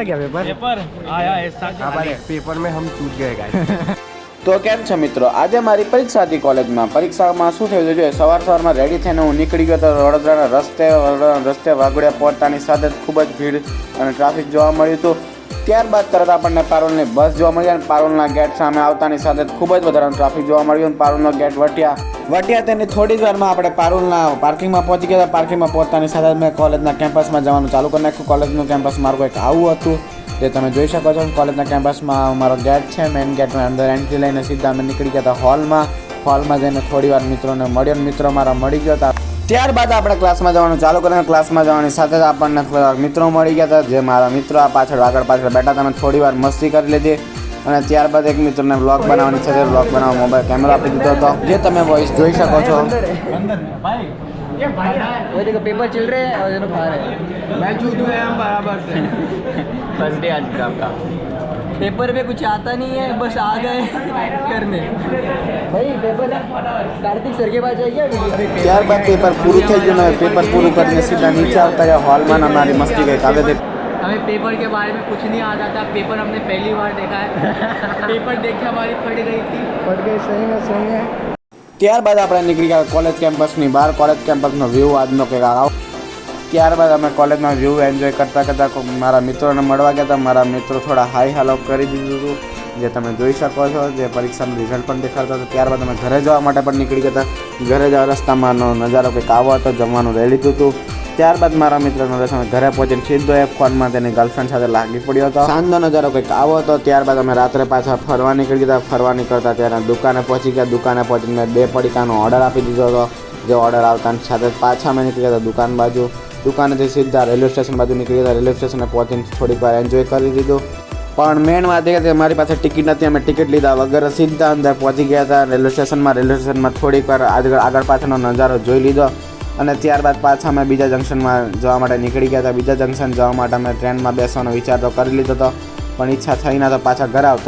क्या paper paper आया ऐसा हमारे पेपर में हम चूक गए गाइस। તો કેમ છે મિત્રો, આજે મારી પરીક્ષા હતી કોલેજમાં. પરીક્ષામાં શું થયું છે, સવારમાં રેડી થઈને હું નીકળી ગયો તો વડોદરાના રસ્તે વાઘોડિયા પહોંચતાની સાથે જ ખૂબ જ ભીડ અને ટ્રાફિક જોવા મળ્યું હતું. ત્યારબાદ તરત આપણને પારોલની બસ જોવા મળી અને પારોલના ગેટ સામે આવતાની સાથે જ ખૂબ જ વધારાનું ટ્રાફિક જોવા મળ્યું અને પારોલનો ગેટ વટ્યા તેની થોડી જ વારમાં આપણે પારોલના પાર્કિંગમાં પહોંચી ગયા. પાર્કિંગમાં પહોંચતાની સાથે જ મેં કોલેજના કેમ્પસમાં જવાનું ચાલુ કરી નાખ્યું. કોલેજનું કેમ્પસ મારું કંઈક આવું હતું જે તમે જોઈ શકો છો. કોલેજના કેમ્પસમાં મારો ગેટ છે, મેઇન ગેટમાં અંદર એન્ટ્રી લઈને સીધા અમે નીકળી ગયા હતા હોલમાં જઈને થોડી વાર મિત્રોને મળ્યો. મિત્રો મારા મળી ગયા હતા. ત્યારબાદ આપણે ક્લાસમાં જવાનું ચાલુ કર્યું. ક્લાસમાં જવાની સાથે જ આપણને મિત્રો મળી ગયા હતા જે મારા મિત્રો આ આગળ પાછળ બેઠા હતા. અમે થોડી વાર મસ્તી કરી લીધી અને ત્યારબાદ એક મિત્રને વ્લોગ બનાવવાની છે, વ્લોગ બનાવવા મોબાઈલ કેમેરો આપી દીધો હતો જે તમે વોઇસ જોઈ શકો છો. वो देखो पेपर चल रहे हैं और ये लोग बाहर है। मैं चूक गया हम बराबर से। फर्स्ट डे आज का आपका पेपर में कुछ आता नहीं है, बस आ गए करने भाई पेपर कार्तिक सर के पास जाइए. ત્યારબાદ પેપર પૂરું થઈ ગયું ને પેપર પૂરું કરીને સીધા નીચે આવતા રહ્યા હોલમાં. અમારી મસ્તી ગઈ કાલે हमें पेपर के बारे में कुछ नहीं आता था. पेपर हमने पहली बार देखा है. पेपर देख के हमारी फट गई थी. पढ़ गए सही है. ત્યારબાદ આપણે નીકળી ગયા કોલેજ કેમ્પસની બહાર. કોલેજ કેમ્પસનો વ્યૂ આજનો કંઈક આવો. ત્યારબાદ અમે કોલેજનો વ્યૂ એન્જોય કરતાં મારા મિત્રોને મળવા ગયા હતા. મારા મિત્રો થોડા હાઈ હાલો કરી દીધું હતું જે તમે જોઈ શકો છો, જે પરીક્ષાનું રિઝલ્ટ પણ દેખાડતા હતા. ત્યારબાદ અમે ઘરે જવા માટે પણ નીકળી ગયા હતા. ઘરે જવા રસ્તામાંનો નજારો કંઈક આવો હતો. જમવાનું લઈ લીધું હતું. ત્યારબાદ મારા મિત્રનો રસ અમે ઘરે પહોંચીને સીધો F1માં તેની ગર્લફ્રેન્ડ સાથે લાગી પડ્યો હતો. સાંજનો નજારો કંઈક આવો હતો. ત્યારબાદ અમે રાત્રે પાછા ફરવા નીકળી ગયા. ફરવા નીકળતા ત્યારે દુકાને પહોંચી ગયા. દુકાને પહોંચીને મેં 2 પડીકાનો ઓર્ડર આપી દીધો હતો. જે ઓર્ડર આવતાની સાથે જ પાછા અમે નીકળી ગયા દુકાન બાજુ. દુકાનેથી સીધા રેલવે સ્ટેશન બાજુ નીકળી ગયા. રેલવે સ્ટેશને પહોંચીને થોડીક વાર એન્જોય કરી દીધું. પણ મેન વાત એ કે મારી પાસે ટિકિટ નથી. અમે ટિકિટ લીધા વગર સીધા અંદર પહોંચી ગયા હતા રેલવે સ્ટેશનમાં થોડીક વાર આગળ પાછળનો નજારો જોઈ લીધો અને ત્યારબાદ પાછા અમે બીજા જંકશનમાં જવા માટે નીકળી ગયા હતા. બીજા જંકશન જવા માટે અમે ટ્રેનમાં બેસવાનો વિચાર તો કરી લીધો હતો પણ ઈચ્છા થઈ ના તો પાછા ઘરે આવતા.